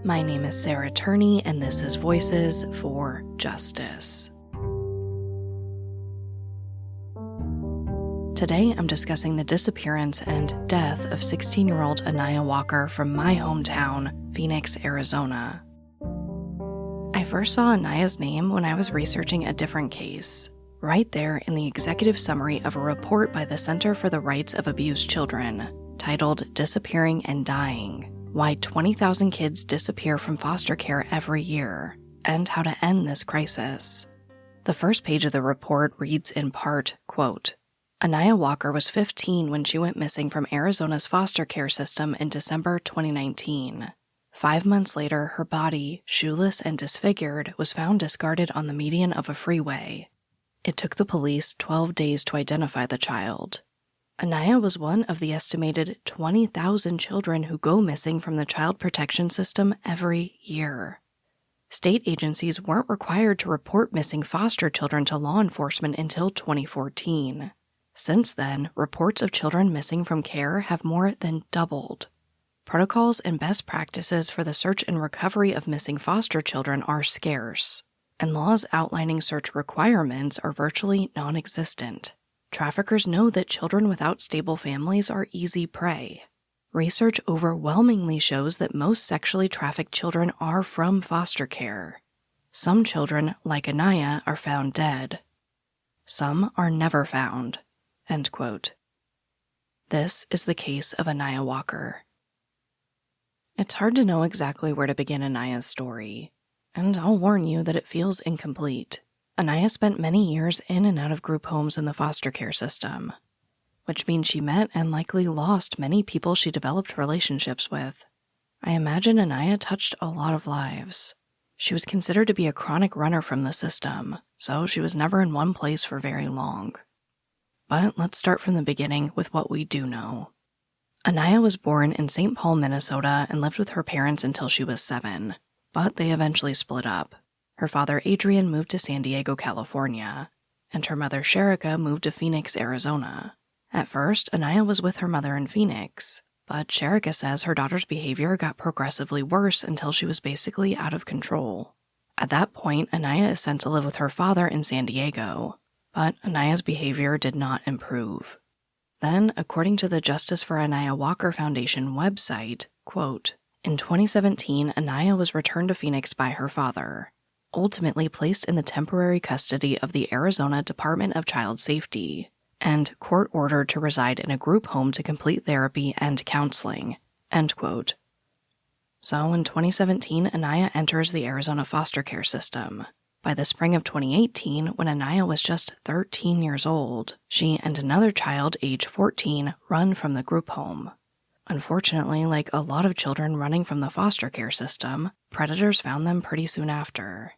My name is Sarah Turney, and this is Voices for Justice. Today, I'm discussing the disappearance and death of 16-year-old Anaiah Walker from my hometown, Phoenix, Arizona. I first saw Anaiah's name when I was researching a different case, right there in the executive summary of a report by the Center for the Rights of Abused Children, titled Disappearing and Dying: Why 20,000 Kids Disappear from Foster Care Every Year, and How to End This Crisis. The first page of the report reads in part, quote, Anaiah Walker was 15 when she went missing from Arizona's foster care system in December 2019. 5 months later, her body, shoeless and disfigured, was found discarded on the median of a freeway. It took the police 12 days to identify the child. Anaiah was one of the estimated 20,000 children who go missing from the child protection system every year. State agencies weren't required to report missing foster children to law enforcement until 2014. Since then, reports of children missing from care have more than doubled. Protocols and best practices for the search and recovery of missing foster children are scarce, and laws outlining search requirements are virtually non-existent. Traffickers know that children without stable families are easy prey. Research overwhelmingly shows that most sexually trafficked children are from foster care. Some children, like Anaiah, are found dead. Some are never found. End quote. This is the case of Anaiah Walker. It's hard to know exactly where to begin Anaiah's story, and I'll warn you that it feels incomplete. Anaiah spent many years in and out of group homes in the foster care system, which means she met and likely lost many people she developed relationships with. I imagine Anaiah touched a lot of lives. She was considered to be a chronic runner from the system, so she was never in one place for very long. But let's start from the beginning with what we do know. Anaiah was born in St. Paul, Minnesota, and lived with her parents until she was 7, but they eventually split up. Her father, Adrian, moved to San Diego, California, and her mother, Sherika, moved to Phoenix, Arizona. At first, Anaiah was with her mother in Phoenix, but Sherika says her daughter's behavior got progressively worse until she was basically out of control. At that point, Anaiah is sent to live with her father in San Diego, but Anaiah's behavior did not improve. Then, according to the Justice for Anaiah Walker Foundation website, quote, in 2017, Anaiah was returned to Phoenix by her father, ultimately placed in the temporary custody of the Arizona Department of Child Safety, and court-ordered to reside in a group home to complete therapy and counseling, end quote. So in 2017, Anaiah enters the Arizona foster care system. By the spring of 2018, when Anaiah was just 13 years old, she and another child, age 14, run from the group home. Unfortunately, like a lot of children running from the foster care system, predators found them pretty soon after.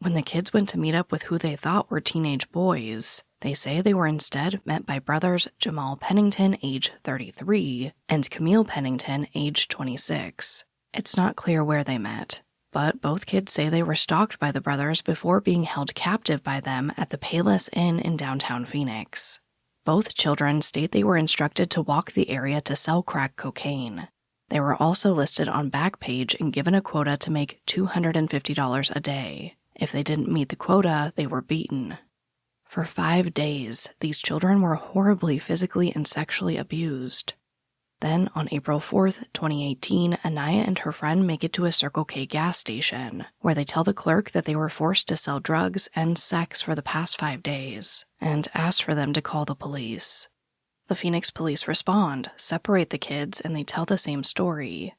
When the kids went to meet up with who they thought were teenage boys, they say they were instead met by brothers Jamal Pennington, age 33, and Camille Pennington, age 26. It's not clear where they met, but both kids say they were stalked by the brothers before being held captive by them at the Payless Inn in downtown Phoenix. Both children state they were instructed to walk the area to sell crack cocaine. They were also listed on Backpage and given a quota to make $250 a day. If they didn't meet the quota, they were beaten. For 5 days, these children were horribly physically and sexually abused. Then, on April 4th, 2018, Anaiah and her friend make it to a Circle K gas station, where they tell the clerk that they were forced to sell drugs and sex for the past 5 days, and ask for them to call the police. The Phoenix police respond, separate the kids, and they tell the same story.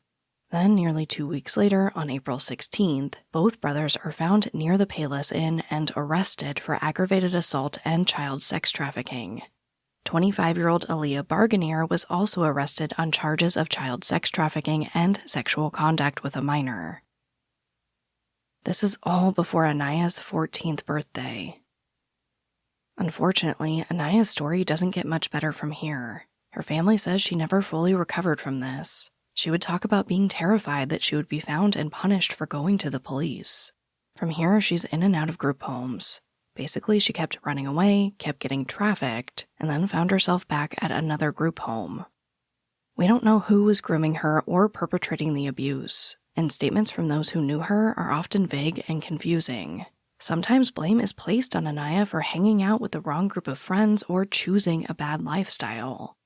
Then, nearly 2 weeks later, on April 16th, both brothers are found near the Payless Inn and arrested for aggravated assault and child sex trafficking. 25-year-old Aaliyah Barganier was also arrested on charges of child sex trafficking and sexual contact with a minor. This is all before Anaiah's 14th birthday. Unfortunately, Anaiah's story doesn't get much better from here. Her family says she never fully recovered from this. She would talk about being terrified that she would be found and punished for going to the police. From here, she's in and out of group homes. Basically, she kept running away, kept getting trafficked, and then found herself back at another group home. We don't know who was grooming her or perpetrating the abuse, and statements from those who knew her are often vague and confusing. Sometimes blame is placed on Anaiah for hanging out with the wrong group of friends or choosing a bad lifestyle.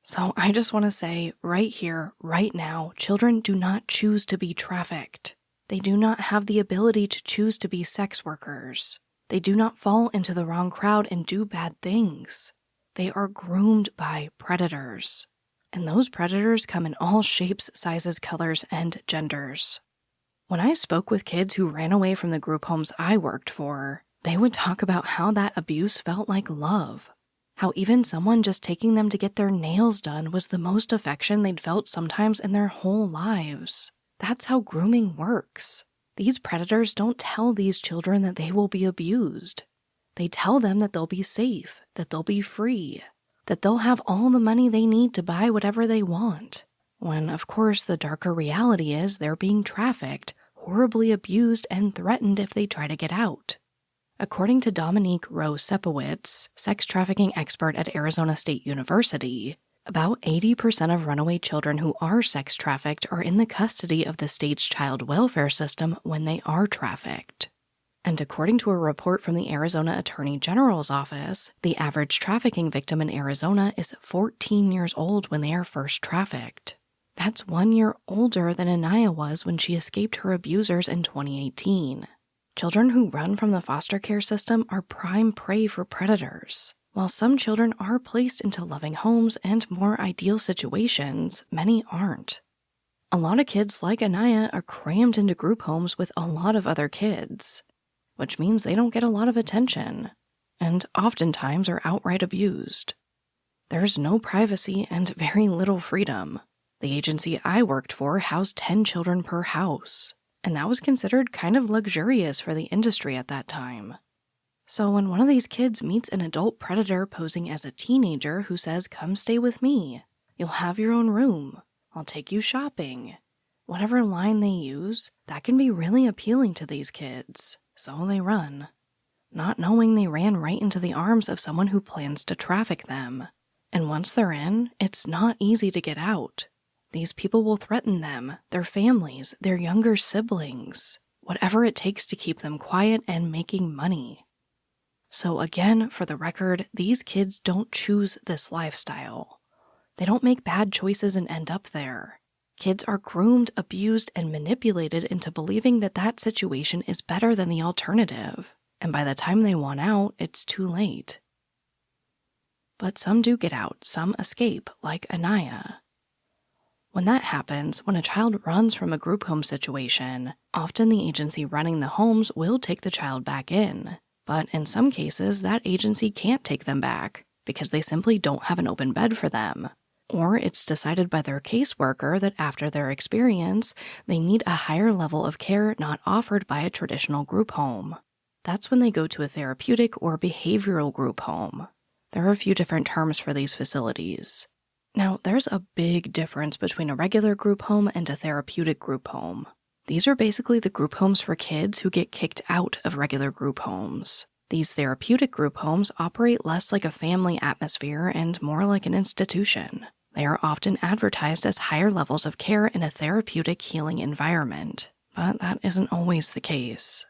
So I just want to say, right here, right now, children do not choose to be trafficked. They do not have the ability to choose to be sex workers. They do not fall into the wrong crowd and do bad things. They are groomed by predators. And those predators come in all shapes, sizes, colors, and genders. When I spoke with kids who ran away from the group homes I worked for, they would talk about how that abuse felt like love. How even someone just taking them to get their nails done was the most affection they'd felt sometimes in their whole lives. That's how grooming works. These predators don't tell these children that they will be abused. They tell them that they'll be safe, that they'll be free, that they'll have all the money they need to buy whatever they want. When, of course, the darker reality is they're being trafficked, horribly abused, and threatened if they try to get out. According to Dominique Rowe-Sepowitz, sex trafficking expert at Arizona State University, about 80% of runaway children who are sex trafficked are in the custody of the state's child welfare system when they are trafficked. And according to a report from the Arizona Attorney General's office, the average trafficking victim in Arizona is 14 years old when they are first trafficked. That's 1 year older than Anaiah was when she escaped her abusers in 2018. Children who run from the foster care system are prime prey for predators. While some children are placed into loving homes and more ideal situations, many aren't. A lot of kids like Anaiah are crammed into group homes with a lot of other kids, which means they don't get a lot of attention, and oftentimes are outright abused. There's no privacy and very little freedom. The agency I worked for housed 10 children per house, and that was considered kind of luxurious for the industry at that time. So when one of these kids meets an adult predator posing as a teenager who says, "Come stay with me, you'll have your own room, I'll take you shopping," whatever line they use, that can be really appealing to these kids, so they run, not knowing they ran right into the arms of someone who plans to traffic them. And once they're in, it's not easy to get out. These people will threaten them, their families, their younger siblings, whatever it takes to keep them quiet and making money. So again, for the record, these kids don't choose this lifestyle. They don't make bad choices and end up there. Kids are groomed, abused, and manipulated into believing that that situation is better than the alternative, and by the time they want out, it's too late. But some do get out, some escape, like Anaiah. When that happens, when a child runs from a group home situation, often the agency running the homes will take the child back in. But in some cases, that agency can't take them back because they simply don't have an open bed for them. Or it's decided by their caseworker that after their experience, they need a higher level of care not offered by a traditional group home. That's when they go to a therapeutic or behavioral group home. There are a few different terms for these facilities. Now, there's a big difference between a regular group home and a therapeutic group home. These are basically the group homes for kids who get kicked out of regular group homes. These therapeutic group homes operate less like a family atmosphere and more like an institution. They are often advertised as higher levels of care in a therapeutic healing environment, but that isn't always the case.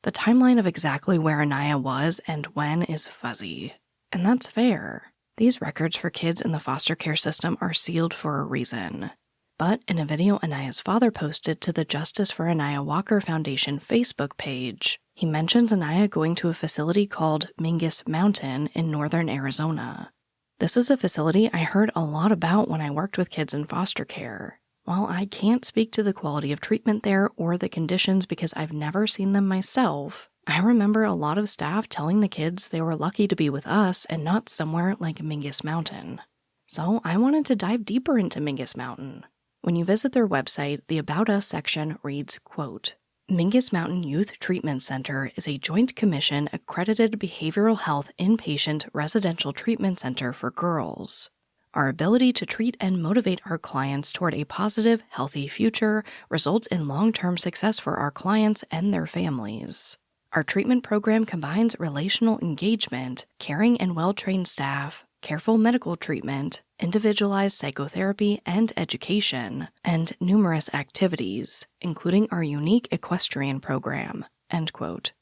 The timeline of exactly where Anaiah was and when is fuzzy, and that's fair. These records for kids in the foster care system are sealed for a reason. But in a video Anaiah's father posted to the Justice for Anaiah Walker Foundation Facebook page, he mentions Anaiah going to a facility called Mingus Mountain in northern Arizona. This is a facility I heard a lot about when I worked with kids in foster care. While I can't speak to the quality of treatment there or the conditions because I've never seen them myself, I remember a lot of staff telling the kids they were lucky to be with us and not somewhere like Mingus Mountain. So I wanted to dive deeper into Mingus Mountain. When you visit their website, the About Us section reads, quote, "Mingus Mountain Youth Treatment Center is a Joint Commission accredited behavioral health inpatient residential treatment center for girls. Our ability to treat and motivate our clients toward a positive, healthy future results in long-term success for our clients and their families. Our treatment program combines relational engagement, caring and well-trained staff, careful medical treatment, individualized psychotherapy and education, and numerous activities, including our unique equestrian program, end quote.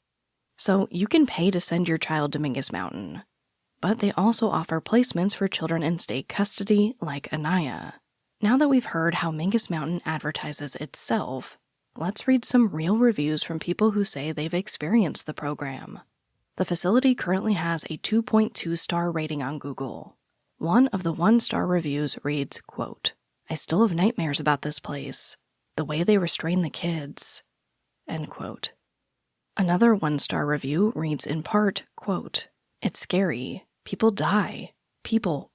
So you can pay to send your child to Mingus Mountain. But they also offer placements for children in state custody, like Anaiah. Now that we've heard how Mingus Mountain advertises itself, let's read some real reviews from people who say they've experienced the program. The facility currently has a 2.2-star rating on Google. One of the 1-star reviews reads, quote, "I still have nightmares about this place. The way they restrain the kids," end quote. Another 1-star review reads in part, quote, "It's scary. People die.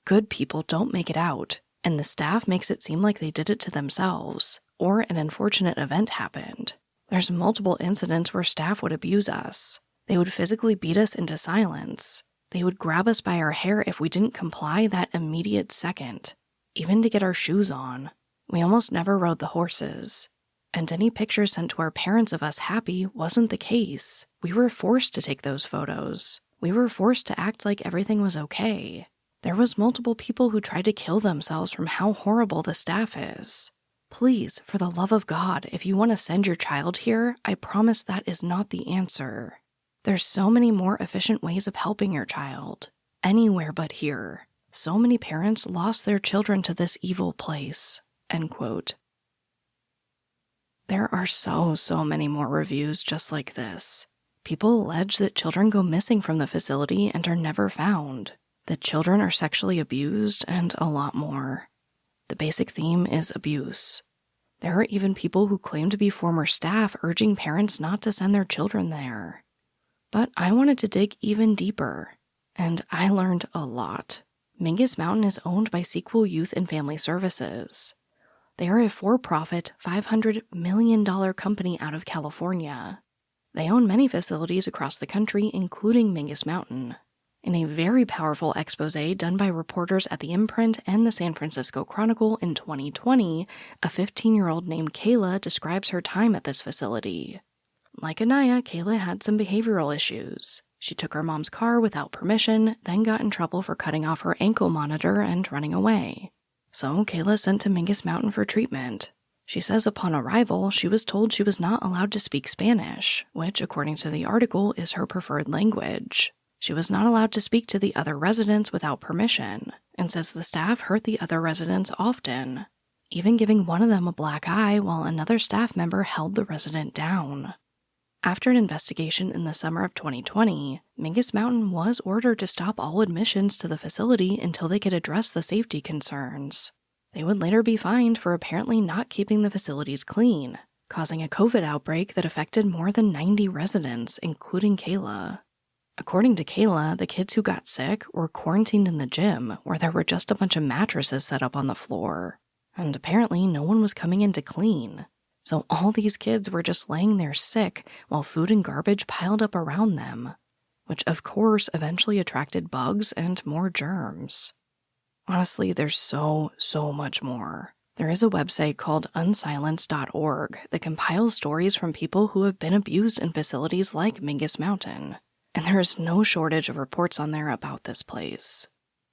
Good people don't make it out, and the staff makes it seem like they did it to themselves, or an unfortunate event happened. There's multiple incidents where staff would abuse us. They would physically beat us into silence. They would grab us by our hair if we didn't comply that immediate second, even to get our shoes on. We almost never rode the horses. And any pictures sent to our parents of us happy wasn't the case. We were forced to take those photos. We were forced to act like everything was okay. There was multiple people who tried to kill themselves from how horrible the staff is. Please, for the love of God, if you want to send your child here, I promise that is not the answer. There's so many more efficient ways of helping your child. Anywhere but here. So many parents lost their children to this evil place," end quote. There are so many more reviews just like this. People allege that children go missing from the facility and are never found, that children are sexually abused, and a lot more. The basic theme is abuse. There are even people who claim to be former staff urging parents not to send their children there. But I wanted to dig even deeper, and I learned a lot. Mingus Mountain is owned by Sequel Youth and Family Services. They are a for-profit $500 million company out of California. They own many facilities across the country, including Mingus Mountain. In a very powerful expose done by reporters at the Imprint and the San Francisco Chronicle in 2020, a 15-year-old named Kayla describes her time at this facility. Like Anaiah, Kayla had some behavioral issues. She took her mom's car without permission, then got in trouble for cutting off her ankle monitor and running away. So Kayla sent to Mingus Mountain for treatment. She says upon arrival, she was told she was not allowed to speak Spanish, which, according to the article, is her preferred language. She was not allowed to speak to the other residents without permission, and says the staff hurt the other residents often, even giving one of them a black eye while another staff member held the resident down. After an investigation in the summer of 2020, Mingus Mountain was ordered to stop all admissions to the facility until they could address the safety concerns. They would later be fined for apparently not keeping the facilities clean, causing a COVID outbreak that affected more than 90 residents, including Kayla. According to Kayla, the kids who got sick were quarantined in the gym, where there were just a bunch of mattresses set up on the floor, and apparently no one was coming in to clean. So all these kids were just laying there sick while food and garbage piled up around them, which of course eventually attracted bugs and more germs. Honestly, there's so much more. There is a website called unsilence.org that compiles stories from people who have been abused in facilities like Mingus Mountain, and there is no shortage of reports on there about this place.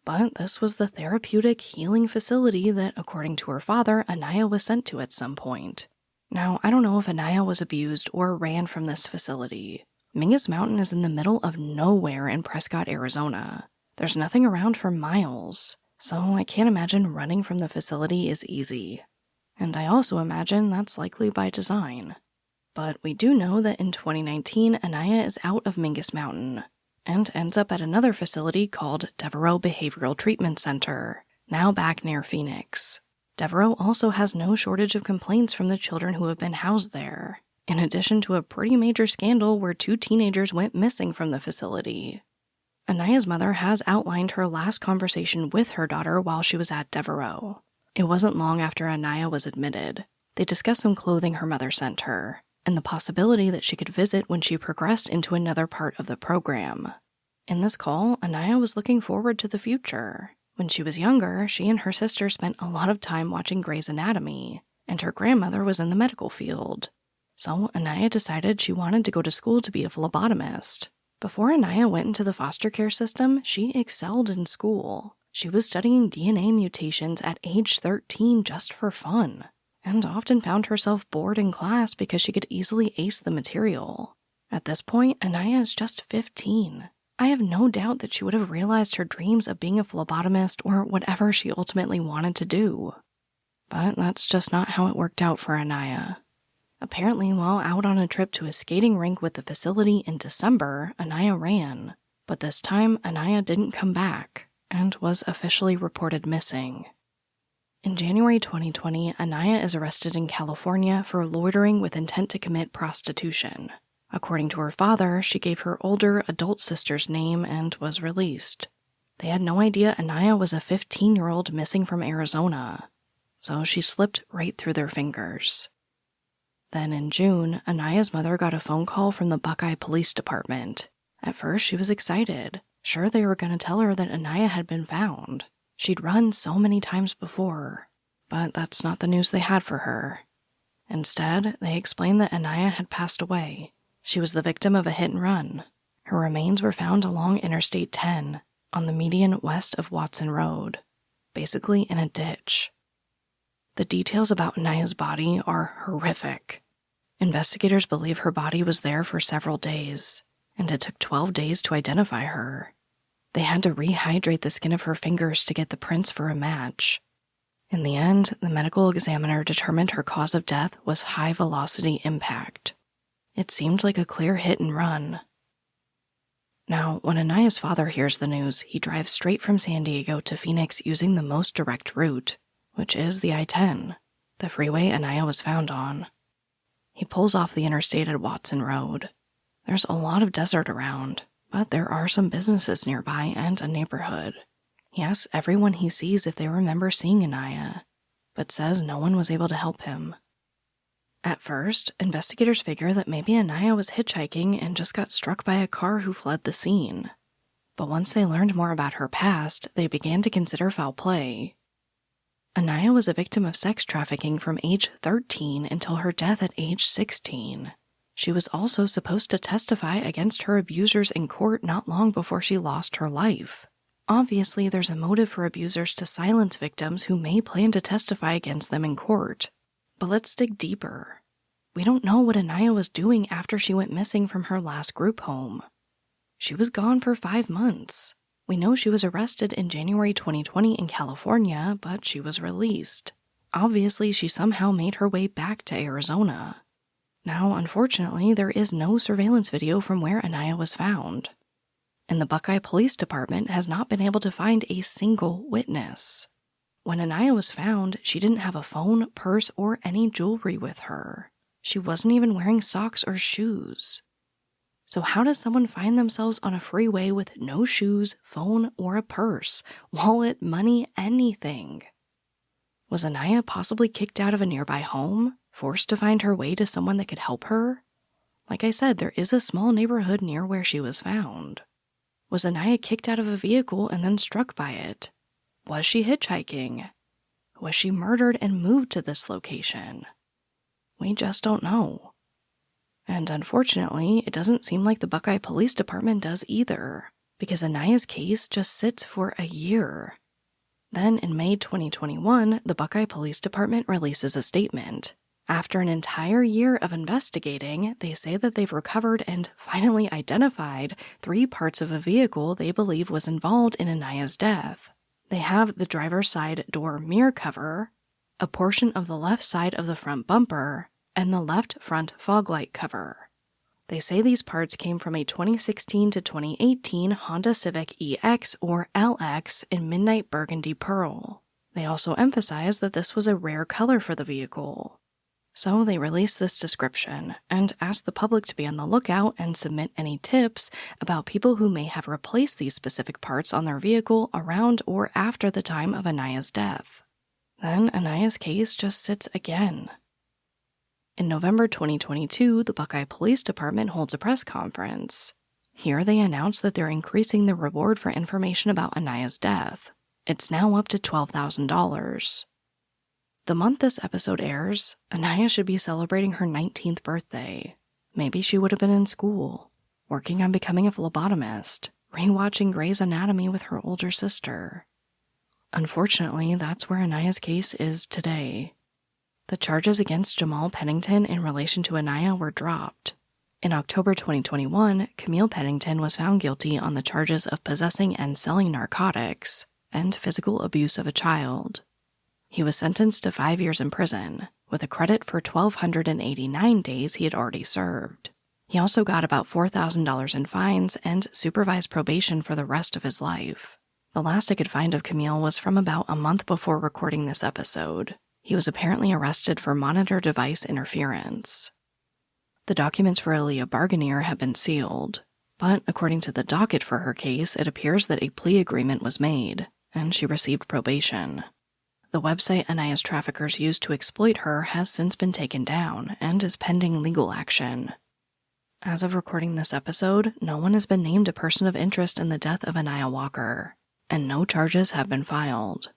But this was the therapeutic healing facility that, according to her father, Anaiah was sent to at some point. Now, I don't know if Anaiah was abused or ran from this facility. Mingus Mountain is in the middle of nowhere in Prescott, Arizona. There's nothing around for miles, so I can't imagine running from the facility is easy. And I also imagine that's likely by design. But we do know that in 2019, Anaiah is out of Mingus Mountain and ends up at another facility called Devereaux Behavioral Treatment Center, now back near Phoenix. Devereaux also has no shortage of complaints from the children who have been housed there, in addition to a pretty major scandal where 2 teenagers went missing from the facility. Anaiah's mother has outlined her last conversation with her daughter while she was at Devereaux. It wasn't long after Anaiah was admitted. They discussed some clothing her mother sent her, and the possibility that she could visit when she progressed into another part of the program. In this call, Anaiah was looking forward to the future. When she was younger, she and her sister spent a lot of time watching Grey's Anatomy, and her grandmother was in the medical field. So Anaiah decided she wanted to go to school to be a phlebotomist. Before Anaiah went into the foster care system, she excelled in school. She was studying DNA mutations at age 13 just for fun, and often found herself bored in class because she could easily ace the material. At this point, Anaiah is just 15. I have no doubt that she would have realized her dreams of being a phlebotomist or whatever she ultimately wanted to do. But that's just not how it worked out for Anaiah. Apparently, while out on a trip to a skating rink with the facility in December, Anaiah ran. But this time, Anaiah didn't come back and was officially reported missing. In January 2020, Anaiah is arrested in California for loitering with intent to commit prostitution. According to her father, she gave her older adult sister's name and was released. They had no idea Anaiah was a 15-year-old missing from Arizona, so she slipped right through their fingers. Then in June, Anaiah's mother got a phone call from the Buckeye Police Department. At first, she was excited, sure they were going to tell her that Anaiah had been found. She'd run so many times before, but that's not the news they had for her. Instead, they explained that Anaiah had passed away. She was the victim of a hit and run. Her remains were found along Interstate 10, on the median west of Watson Road, basically in a ditch. The details about Anaiah's body are horrific. Investigators believe her body was there for several days, and it took 12 days to identify her. They had to rehydrate the skin of her fingers to get the prints for a match. In the end, the medical examiner determined her cause of death was high-velocity impact. It seemed like a clear hit and run. Now, when Anaiah's father hears the news, he drives straight from San Diego to Phoenix using the most direct route, which is the I-10, the freeway Anaiah was found on. He pulls off the interstate at Watson Road. There's a lot of desert around, but there are some businesses nearby and a neighborhood. He asks everyone he sees if they remember seeing Anaiah, but says no one was able to help him. At first, investigators figure that maybe Anaiah was hitchhiking and just got struck by a car who fled the scene. But once they learned more about her past, they began to consider foul play. Anaiah was a victim of sex trafficking from age 13 until her death at age 16. She was also supposed to testify against her abusers in court not long before she lost her life. Obviously, there's a motive for abusers to silence victims who may plan to testify against them in court. But let's dig deeper. We don't know what Anaiah was doing after she went missing from her last group home. She was gone for 5 months. We know she was arrested in January 2020 in California, but she was released. Obviously, she somehow made her way back to Arizona. Now, unfortunately, there is no surveillance video from where Anaiah was found. And the Buckeye Police Department has not been able to find a single witness. When Anaiah was found, she didn't have a phone, purse, or any jewelry with her. She wasn't even wearing socks or shoes. So how does someone find themselves on a freeway with no shoes, phone, or a purse, wallet, money, anything? Was Anaiah possibly kicked out of a nearby home, forced to find her way to someone that could help her? Like I said, there is a small neighborhood near where she was found. Was Anaiah kicked out of a vehicle and then struck by it? Was she hitchhiking? Was she murdered and moved to this location? We just don't know. And unfortunately, it doesn't seem like the Buckeye Police Department does either, because Anaiah's case just sits for a year. Then in May 2021, the Buckeye Police Department releases a statement. After an entire year of investigating, they say that they've recovered and finally identified 3 parts of a vehicle they believe was involved in Anaiah's death. They have the driver's side door mirror cover, a portion of the left side of the front bumper, and the left front fog light cover. They say these parts came from a 2016 to 2018 Honda Civic EX or LX in Midnight Burgundy Pearl. They also emphasize that this was a rare color for the vehicle. So they release this description and ask the public to be on the lookout and submit any tips about people who may have replaced these specific parts on their vehicle around or after the time of Anaiah's death. Then Anaiah's case just sits again. In November 2022, the Buckeye Police Department holds a press conference. Here they announce that they're increasing the reward for information about Anaiah's death. It's now up to $12,000. The month this episode airs, Anaiah should be celebrating her 19th birthday. Maybe she would have been in school, working on becoming a phlebotomist, rewatching Grey's Anatomy with her older sister. Unfortunately, that's where Anaiah's case is today. The charges against Jamal Pennington in relation to Anaiah were dropped. In October 2021, Camille Pennington was found guilty on the charges of possessing and selling narcotics and physical abuse of a child. He was sentenced to 5 years in prison, with a credit for 1,289 days he had already served. He also got about $4,000 in fines and supervised probation for the rest of his life. The last I could find of Camille was from about a month before recording this episode. He was apparently arrested for monitor device interference. The documents for Aaliyah Barganier have been sealed, but according to the docket for her case, it appears that a plea agreement was made, and she received probation. The website Anaiah's traffickers used to exploit her has since been taken down and is pending legal action. As of recording this episode, no one has been named a person of interest in the death of Anaiah Walker, and no charges have been filed.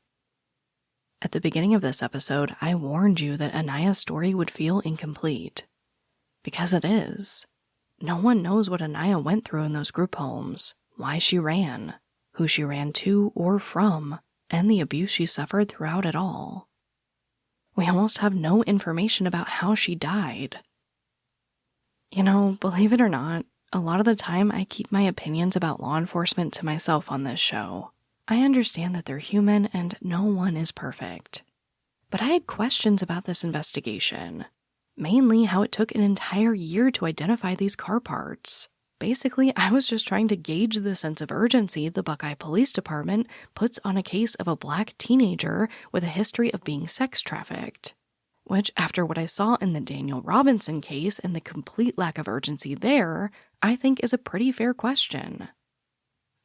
At the beginning of this episode, I warned you that Anaiah's story would feel incomplete. Because it is. No one knows what Anaiah went through in those group homes, why she ran, who she ran to or from, and the abuse she suffered throughout it all. We almost have no information about how she died. You know, believe it or not, a lot of the time I keep my opinions about law enforcement to myself on this show. I understand that they're human and no one is perfect. But I had questions about this investigation. Mainly how it took an entire year to identify these car parts. Basically, I was just trying to gauge the sense of urgency the Buckeye Police Department puts on a case of a black teenager with a history of being sex trafficked. Which, after what I saw in the Daniel Robinson case and the complete lack of urgency there, I think is a pretty fair question.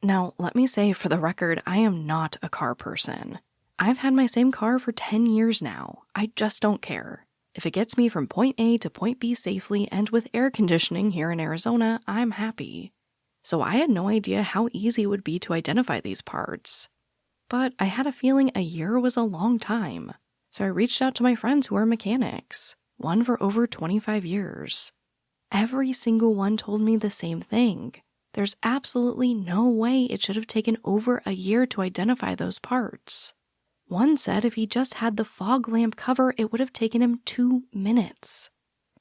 Now, let me say for the record, I am not a car person. I've had my same car for 10 years now. I just don't care. If it gets me from point A to point B safely and with air conditioning here in Arizona, I'm happy. So I had no idea how easy it would be to identify these parts. But I had a feeling a year was a long time. So I reached out to my friends who are mechanics, one for over 25 years. Every single one told me the same thing. There's absolutely no way it should have taken over a year to identify those parts. One said if he just had the fog lamp cover, it would have taken him 2 minutes.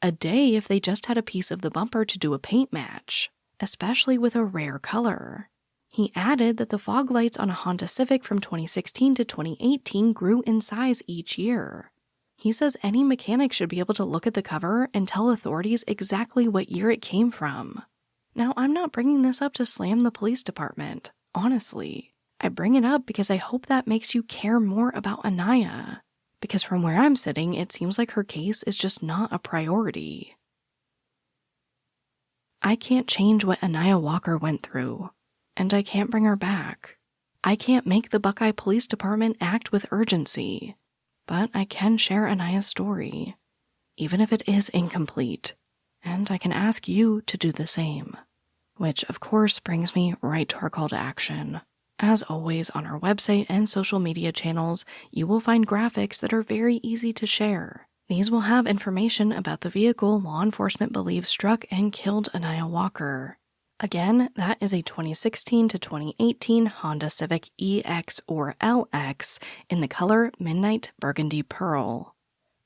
A day if they just had a piece of the bumper to do a paint match, especially with a rare color. He added that the fog lights on a Honda Civic from 2016 to 2018 grew in size each year. He says any mechanic should be able to look at the cover and tell authorities exactly what year it came from. Now, I'm not bringing this up to slam the police department, honestly. I bring it up because I hope that makes you care more about Anaiah. Because from where I'm sitting, it seems like her case is just not a priority. I can't change what Anaiah Walker went through, and I can't bring her back. I can't make the Buckeye Police Department act with urgency, but I can share Anaiah's story, even if it is incomplete, and I can ask you to do the same. Which, of course, brings me right to our call to action. As always, on our website and social media channels, you will find graphics that are very easy to share. These will have information about the vehicle law enforcement believes struck and killed Anaiah Walker. Again, that is a 2016 to 2018 Honda Civic EX or LX in the color Midnight Burgundy Pearl.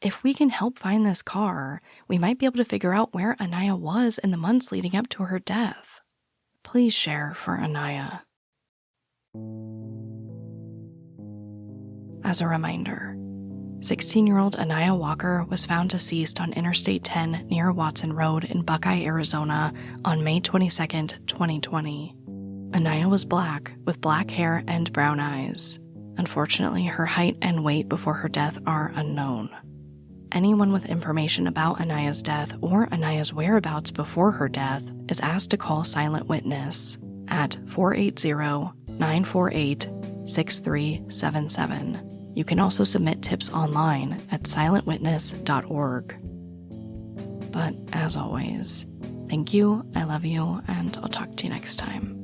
If we can help find this car, we might be able to figure out where Anaiah was in the months leading up to her death. Please share for Anaiah. As a reminder, 16-year-old Anaiah Walker was found deceased on Interstate 10 near Watson Road in Buckeye, Arizona on May 22, 2020. Anaiah was black, with black hair and brown eyes. Unfortunately, her height and weight before her death are unknown. Anyone with information about Anaiah's death or Anaiah's whereabouts before her death is asked to call Silent Witness at 480-948-6377. You can also submit tips online at silentwitness.org. But as always, thank you, I love you, and I'll talk to you next time.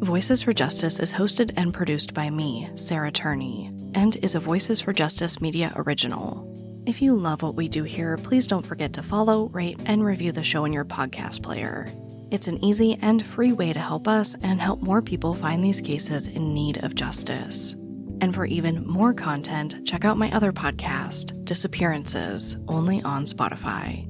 Voices for Justice is hosted and produced by me, Sarah Turney, and is a Voices for Justice Media original. If you love what we do here, please don't forget to follow, rate, and review the show in your podcast player. It's an easy and free way to help us and help more people find these cases in need of justice. And for even more content, check out my other podcast, Disappearances, only on Spotify.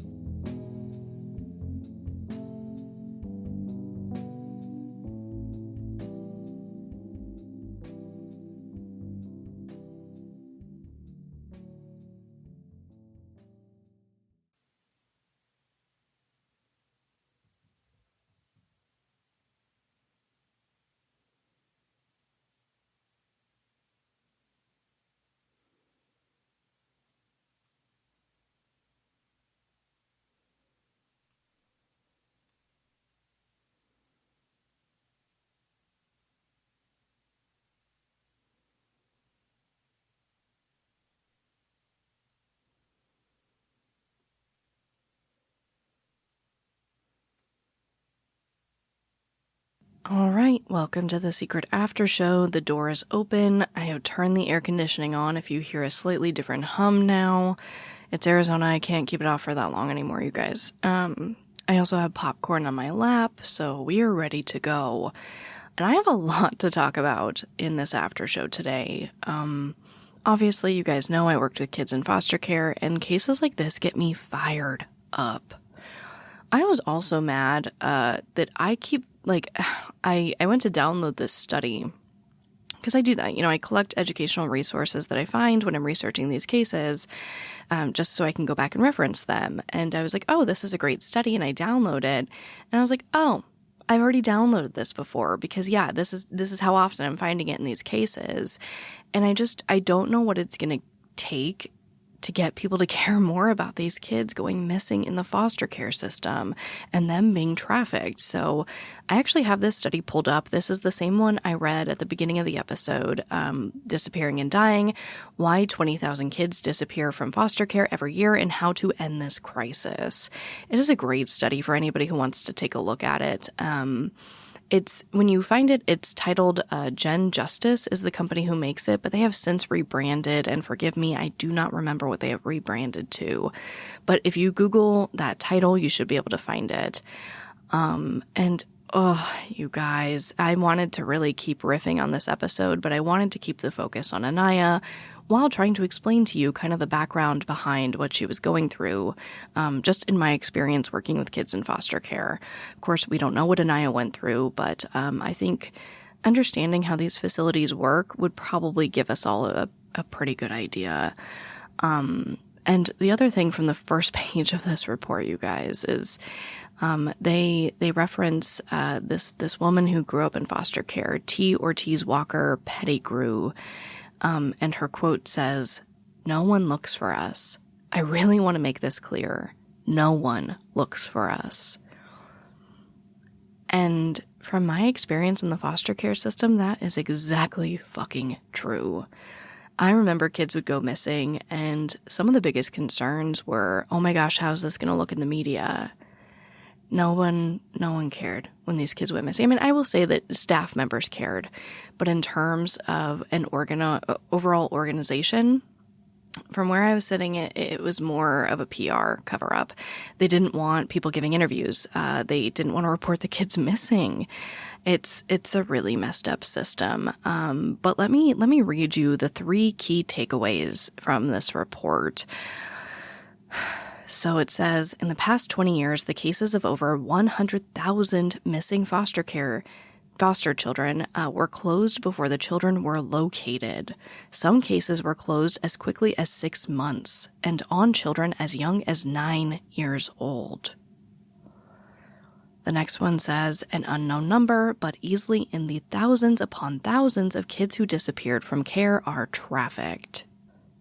All right, welcome to the Secret After Show. The door is open. I have turned the air conditioning on. If you hear a slightly different hum now, it's Arizona. I can't keep it off for that long anymore, you guys. I also have popcorn on my lap, so we are ready to go. And I have a lot to talk about in this after show today. Obviously, you guys know I worked with kids in foster care, and cases like this get me fired up. I was also mad that I keep, I went to download this study, because I do that. I collect educational resources that I find when I'm researching these cases, just so I can go back and reference them. And I was like, oh, this is a great study, and I download it. And I was like, oh, I've already downloaded this before, because yeah, this is how often I'm finding it in these cases. And I don't know what it's going to take to get people to care more about these kids going missing in the foster care system and them being trafficked. So I actually have this study pulled up. This is the same one I read at the beginning of the episode, Disappearing and Dying, Why 20,000 Kids Disappear from Foster Care Every Year and How to End This Crisis. It is a great study for anybody who wants to take a look at it. When you find it, it's titled Gen Justice is the company who makes it, but they have since rebranded, and forgive me, I do not remember what they have rebranded to. But if you Google that title, you should be able to find it. You guys, I wanted to really keep riffing on this episode, but I wanted to keep the focus on Anaiah while trying to explain to you kind of the background behind what she was going through, just in my experience working with kids in foster care. Of course, we don't know what Anaiah went through, but I think understanding how these facilities work would probably give us all a pretty good idea. And the other thing from the first page of this report, you guys, is they reference this woman who grew up in foster care, T. Ortiz Walker Pettigrew. And her quote says, "No one looks for us. I really want to make this clear. No one looks for us." And from my experience in the foster care system, that is exactly fucking true. I remember kids would go missing, and some of the biggest concerns were, oh my gosh, how's this going to look in the media? No one cared when these kids went missing. I mean, I will say that staff members cared, but in terms of an overall organization, from where I was sitting, it was more of a PR cover-up. They didn't want people giving interviews. They didn't want to report the kids missing. It's a really messed up system. But let me read you the 3 key takeaways from this report. So it says, in the past 20 years, the cases of over 100,000 missing foster children were closed before the children were located. Some cases were closed as quickly as 6 months, and on children as young as 9 years old. The next one says, an unknown number, but easily in the thousands upon thousands of kids who disappeared from care are trafficked.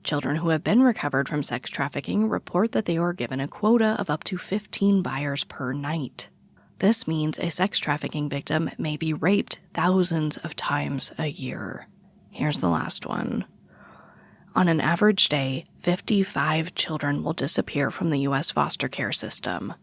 Children who have been recovered from sex trafficking report that they were given a quota of up to 15 buyers per night. This means a sex trafficking victim may be raped thousands of times a year. Here's the last one. On an average day, 55 children will disappear from the U.S. foster care system,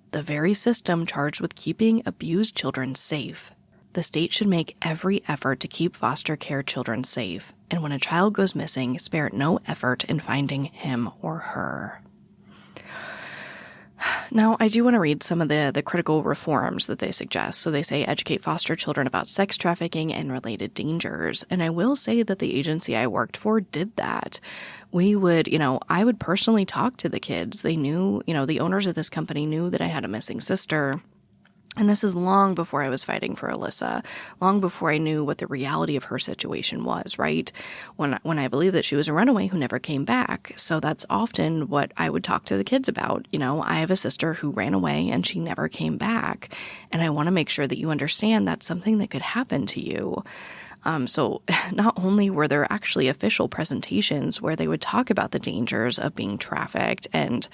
the very system charged with keeping abused children safe. The state should make every effort to keep foster care children safe, and when a child goes missing, spare no effort in finding him or her. Now, I do want to read some of the critical reforms that they suggest. So they say educate foster children about sex trafficking and related dangers. And I will say that the agency I worked for did that. We would, I would personally talk to the kids. They knew, the owners of this company knew that I had a missing sister. And this is long before I was fighting for Alyssa, long before I knew what the reality of her situation was, right? When I believe that she was a runaway who never came back. So that's often what I would talk to the kids about. I have a sister who ran away and she never came back. And I want to make sure that you understand that's something that could happen to you. So not only were there actually official presentations where they would talk about the dangers of being trafficked, and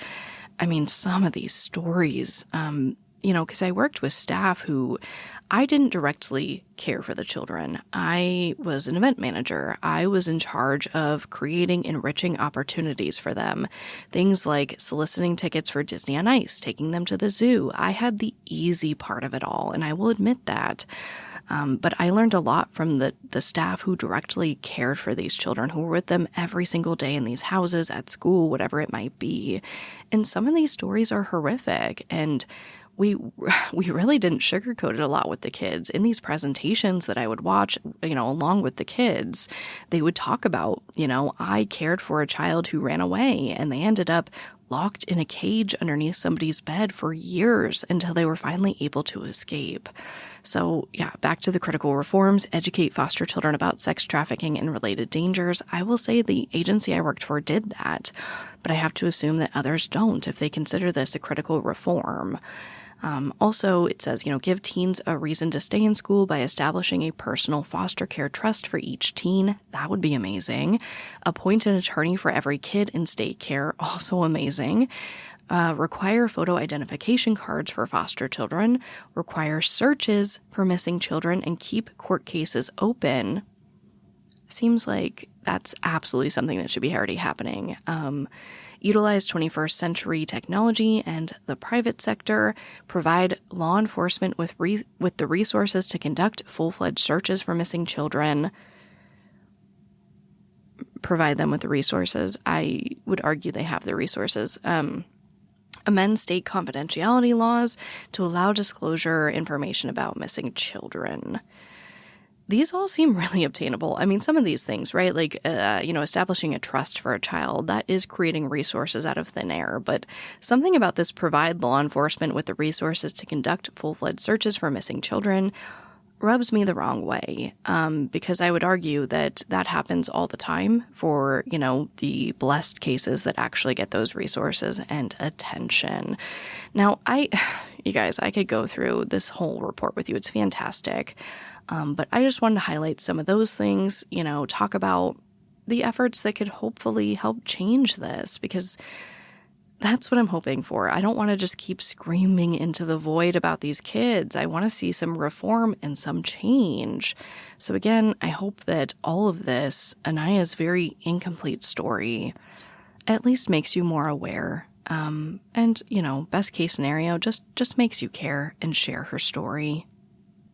some of these stories, because I worked with staff who I didn't directly care for the children. I was an event manager. I was in charge of creating enriching opportunities for them. Things like soliciting tickets for Disney on Ice, taking them to the zoo. I had the easy part of it all, and I will admit that. But I learned a lot from the staff who directly cared for these children, who were with them every single day in these houses, at school, whatever it might be. And some of these stories are horrific, and we really didn't sugarcoat it a lot with the kids. In these presentations that I would watch, along with the kids, they would talk about, I cared for a child who ran away and they ended up locked in a cage underneath somebody's bed for years until they were finally able to escape. So yeah, back to the critical reforms, educate foster children about sex trafficking and related dangers. I will say the agency I worked for did that, but I have to assume that others don't if they consider this a critical reform. Also, it says, give teens a reason to stay in school by establishing a personal foster care trust for each teen. That would be amazing. Appoint an attorney for every kid in state care. Also amazing. Require photo identification cards for foster children. Require searches for missing children and keep court cases open. Seems like that's absolutely something that should be already happening. Utilize 21st century technology and the private sector. Provide law enforcement with the resources to conduct full-fledged searches for missing children. Provide them with the resources. I would argue they have the resources. Amend state confidentiality laws to allow disclosure information about missing children. These all seem really obtainable. Some of these things, right? Like, establishing a trust for a child, that is creating resources out of thin air. But something about this provide law enforcement with the resources to conduct full-fledged searches for missing children rubs me the wrong way, because I would argue that happens all the time for, the blessed cases that actually get those resources and attention. Now, you guys, I could go through this whole report with you. It's fantastic. But I just wanted to highlight some of those things, talk about the efforts that could hopefully help change this, because that's what I'm hoping for. I don't want to just keep screaming into the void about these kids. I want to see some reform and some change. So again, I hope that all of this, Anaiah's very incomplete story, at least makes you more aware. And, best case scenario, just makes you care and share her story.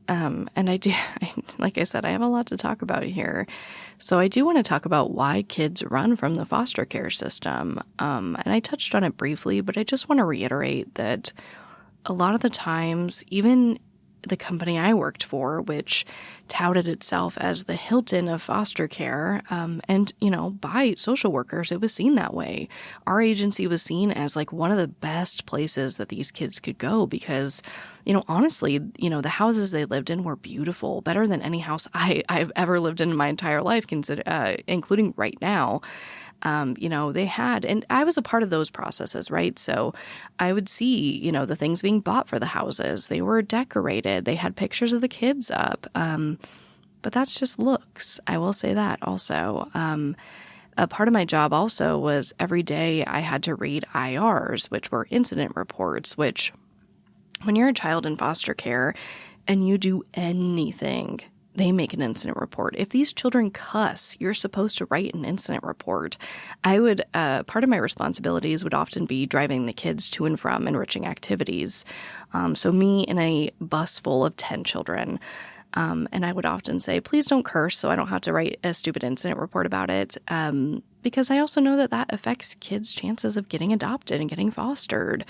And like I said, I have a lot to talk about here. So I do want to talk about why kids run from the foster care system. And I touched on it briefly, but I just want to reiterate that a lot of the times, even the company I worked for, which touted itself as the Hilton of foster care, and, by social workers, it was seen that way. Our agency was seen as like one of the best places that these kids could go because, honestly, the houses they lived in were beautiful, better than any house I've ever lived in my entire life, including right now. They had, and I was a part of those processes, right? So I would see, the things being bought for the houses. They were decorated. They had pictures of the kids up. But that's just looks. I will say that also. A part of my job also was every day I had to read IRs, which were incident reports, which when you're a child in foster care and you do anything, they make an incident report. If these children cuss, you're supposed to write an incident report. Part of my responsibilities would often be driving the kids to and from enriching activities. So me in a bus full of 10 children. And I would often say, please don't curse so I don't have to write a stupid incident report about it. because I also know that that affects kids' chances of getting adopted and getting fostered.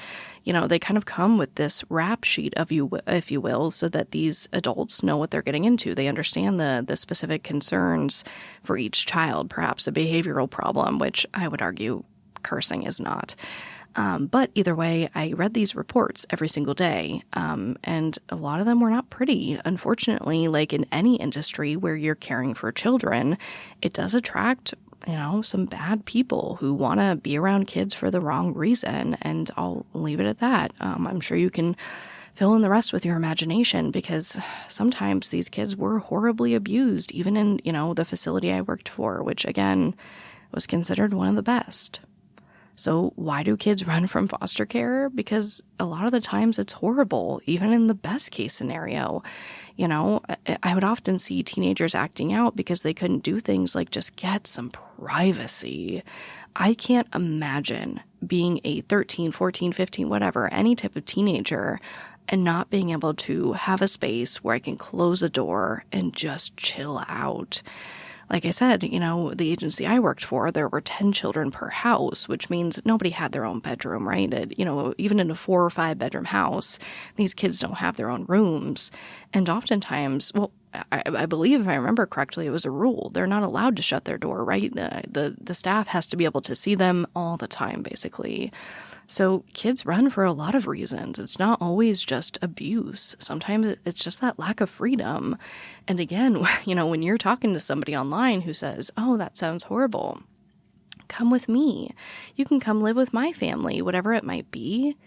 They kind of come with this rap sheet of you, if you will, so that these adults know what they're getting into. They understand the specific concerns for each child, perhaps a behavioral problem, which I would argue cursing is not. But either way, I read these reports every single day, and a lot of them were not pretty. Unfortunately, like in any industry where you're caring for children, it does attract, some bad people who want to be around kids for the wrong reason, and I'll leave it at that. I'm sure you can fill in the rest with your imagination, because sometimes these kids were horribly abused, even in, the facility I worked for, which again was considered one of the best. So why do kids run from foster care? Because a lot of the times it's horrible, even in the best case scenario. I would often see teenagers acting out because they couldn't do things like just get some privacy. I can't imagine being a 13, 14, 15, whatever, any type of teenager, and not being able to have a space where I can close a door and just chill out. Like I said, the agency I worked for, there were 10 children per house, which means nobody had their own bedroom, right? Even in a 4 or 5 bedroom house, these kids don't have their own rooms. And oftentimes, well, I believe, if I remember correctly, it was a rule. They're not allowed to shut their door, right? The staff has to be able to see them all the time, basically. So kids run for a lot of reasons. It's not always just abuse. Sometimes it's just that lack of freedom. And again, when you're talking to somebody online who says, "Oh, that sounds horrible," come with me. You can come live with my family, whatever it might be.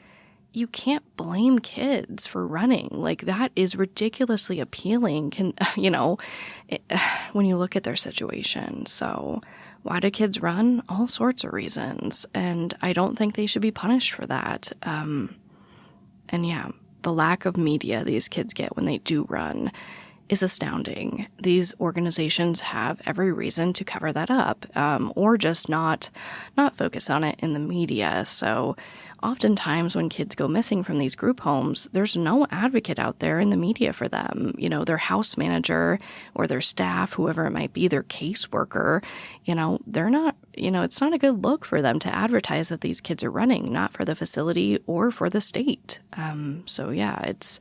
You can't blame kids for running. Like, that is ridiculously appealing, when you look at their situation. So why do kids run? All sorts of reasons. And I don't think they should be punished for that. And yeah, the lack of media these kids get when they do run is astounding. These organizations have every reason to cover that up, or just not focus on it in the media. So oftentimes when kids go missing from these group homes, there's no advocate out there in the media for them. Their house manager or their staff, whoever it might be, their caseworker, they're not, it's not a good look for them to advertise that these kids are running, not for the facility or for the state. So yeah, it's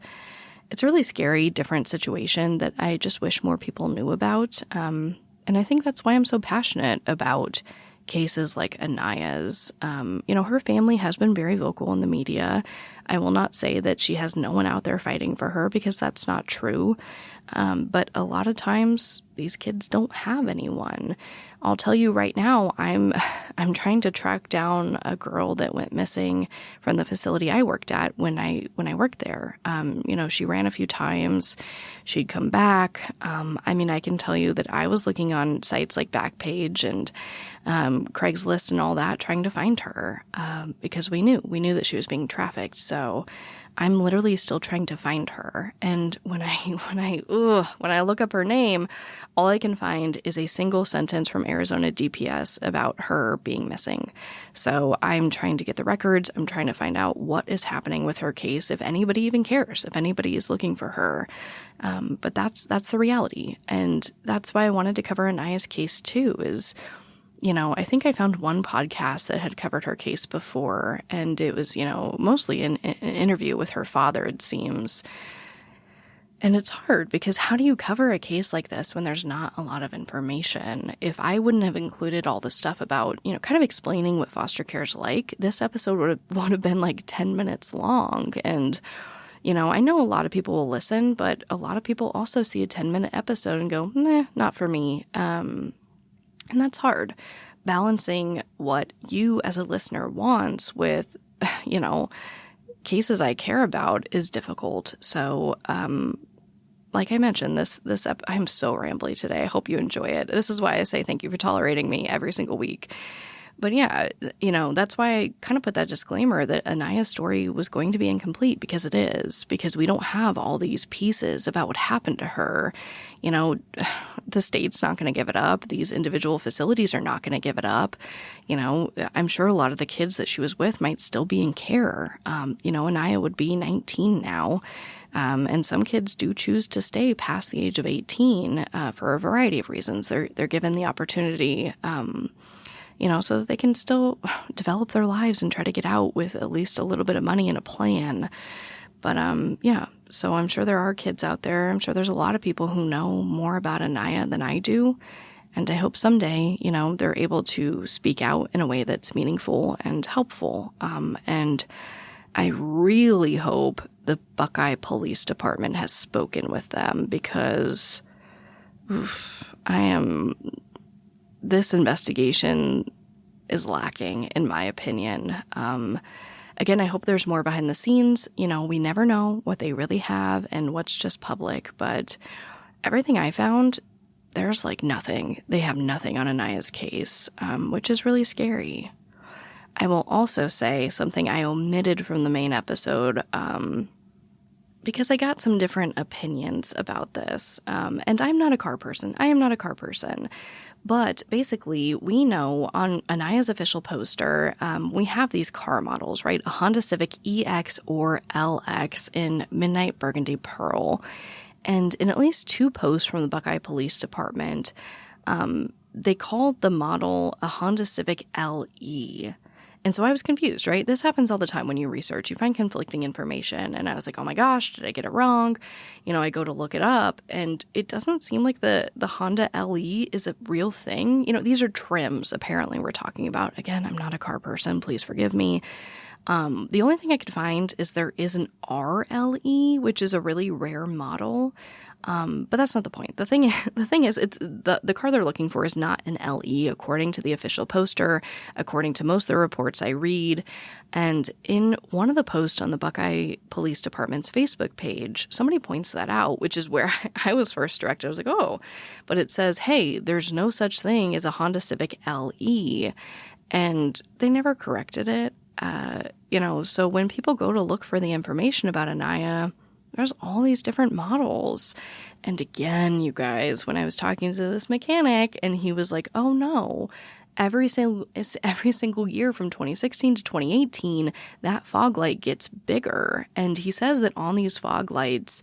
a really scary, different situation that I just wish more people knew about. And I think that's why I'm so passionate about cases like Anaiah's. Her family has been very vocal in the media. I will not say that she has no one out there fighting for her, because that's not true. But a lot of times these kids don't have anyone. I'll tell you right now, I'm trying to track down a girl that went missing from the facility I worked at when I worked there. She ran a few times. She'd come back. I can tell you that I was looking on sites like Backpage and Craigslist and all that, trying to find her, because we knew that she was being trafficked. So I'm literally still trying to find her. And when I look up her name, all I can find is a single sentence from Arizona DPS about her being missing. So I'm trying to get the records. I'm trying to find out what is happening with her case, if anybody even cares, if anybody is looking for her. But that's the reality. And that's why I wanted to cover Anaiah's case too, is, I think I found one podcast that had covered her case before, and it was, mostly an interview with her father, it seems. And it's hard, because how do you cover a case like this when there's not a lot of information? If I wouldn't have included all the stuff about, kind of explaining what foster care is like, this episode would have been like 10 minutes long. And, I know a lot of people will listen, but a lot of people also see a 10-minute episode and go, meh, not for me. And that's hard. Balancing what you as a listener wants with, cases I care about is difficult. So, like I mentioned, I'm so rambly today. I hope you enjoy it. This is why I say thank you for tolerating me every single week. But yeah, that's why I kind of put that disclaimer that Anaiah's story was going to be incomplete, because it is, because we don't have all these pieces about what happened to her. The state's not going to give it up. These individual facilities are not going to give it up. I'm sure a lot of the kids that she was with might still be in care. Anaiah would be 19 now. And some kids do choose to stay past the age of 18 for a variety of reasons. They're given the opportunity, so that they can still develop their lives and try to get out with at least a little bit of money and a plan. But, yeah, so I'm sure there are kids out there. I'm sure there's a lot of people who know more about Anaiah than I do. And I hope someday, they're able to speak out in a way that's meaningful and helpful. And I really hope the Buckeye Police Department has spoken with them, because this investigation is lacking, in my opinion. Again, I hope there's more behind the scenes. We never know what they really have and what's just public, but everything I found, there's nothing. They have nothing on Anaiah's case, which is really scary. I will also say something I omitted from the main episode, because I got some different opinions about this. And I'm not a car person. I am not a car person. But basically, we know on Anaiah's official poster, we have these car models, right? A Honda Civic EX or LX in Midnight Burgundy Pearl. And in at least 2 posts from the Buckeye Police Department, they called the model a Honda Civic LE. And so I was confused, right? This happens all the time when you research. You find conflicting information. And I was like, oh my gosh, did I get it wrong? I go to look it up, and it doesn't seem like the Honda LE is a real thing. These are trims, apparently, we're talking about. Again, I'm not a car person. Please forgive me. The only thing I could find is there is an RLE, which is a really rare model. But that's not the point. The thing is, it's the car they're looking for is not an LE, according to the official poster, according to most of the reports I read. And in one of the posts on the Buckeye Police Department's Facebook page, somebody points that out, which is where I was first directed. I was like, oh, but it says, hey, there's no such thing as a Honda Civic LE. And they never corrected it. So when people go to look for the information about Anaiah, there's all these different models. And again, you guys, when I was talking to this mechanic and he was like, oh no, every single year from 2016 to 2018, that fog light gets bigger. And he says that on these fog lights,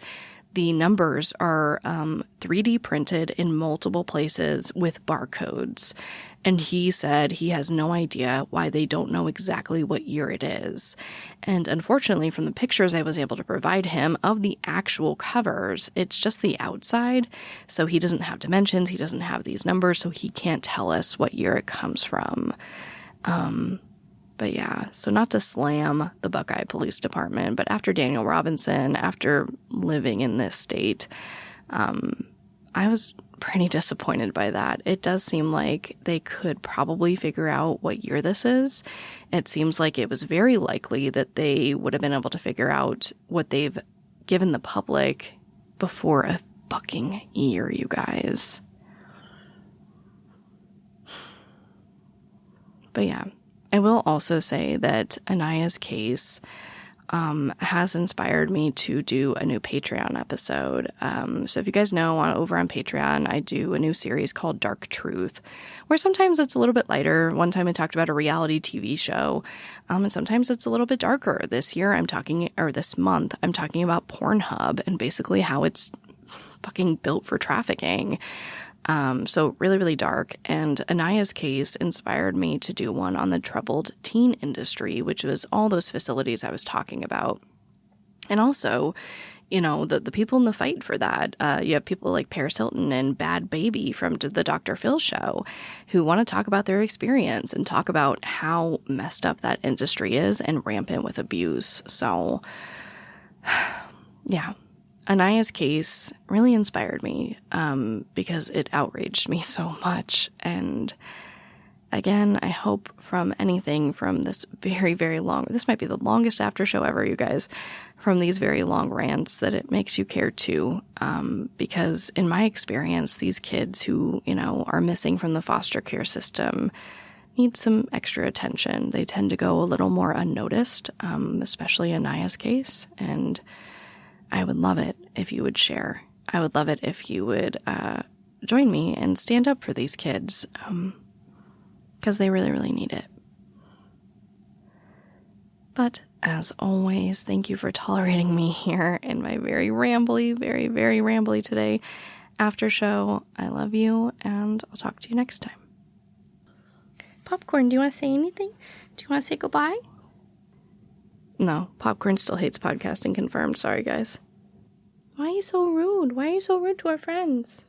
the numbers are 3D printed in multiple places with barcodes. And he said he has no idea why they don't know exactly what year it is. And unfortunately, from the pictures I was able to provide him of the actual covers, it's just the outside. So he doesn't have dimensions, he doesn't have these numbers, so he can't tell us what year it comes from. But yeah, so not to slam the Buckeye Police Department, but after Daniel Robinson, after living in this state, I was pretty disappointed by that. It does seem like they could probably figure out what year this is. It seems like it was very likely that they would have been able to figure out what they've given the public before a fucking year, you guys. But yeah, I will also say that Anaiah's case has inspired me to do a new Patreon episode. So if you guys know, over on Patreon, I do a new series called Dark Truth, where sometimes it's a little bit lighter. One time I talked about a reality TV show, and sometimes it's a little bit darker. This month, I'm talking about Pornhub and basically how it's fucking built for trafficking. So really, really dark. And Anaiah's case inspired me to do one on the troubled teen industry, which was all those facilities I was talking about. And also, the people in the fight for that. You have people like Paris Hilton and Bad Baby from the Dr. Phil show who want to talk about their experience and talk about how messed up that industry is and rampant with abuse. So, yeah. Anaiah's case really inspired me because it outraged me so much. And again, I hope from anything from this very, very long, this might be the longest after show ever, you guys, from these very long rants, that it makes you care too. Because in my experience, these kids who, are missing from the foster care system need some extra attention. They tend to go a little more unnoticed, especially Anaiah's case. And I would love it if you would share. I would love it if you would join me and stand up for these kids, because they really, really need it. But as always, thank you for tolerating me here in my very rambly, very, very rambly today after show. I love you, and I'll talk to you next time. Popcorn, do you want to say anything? Do you want to say goodbye? No, Popcorn still hates podcasting, confirmed. Sorry, guys. Why are you so rude? Why are you so rude to our friends?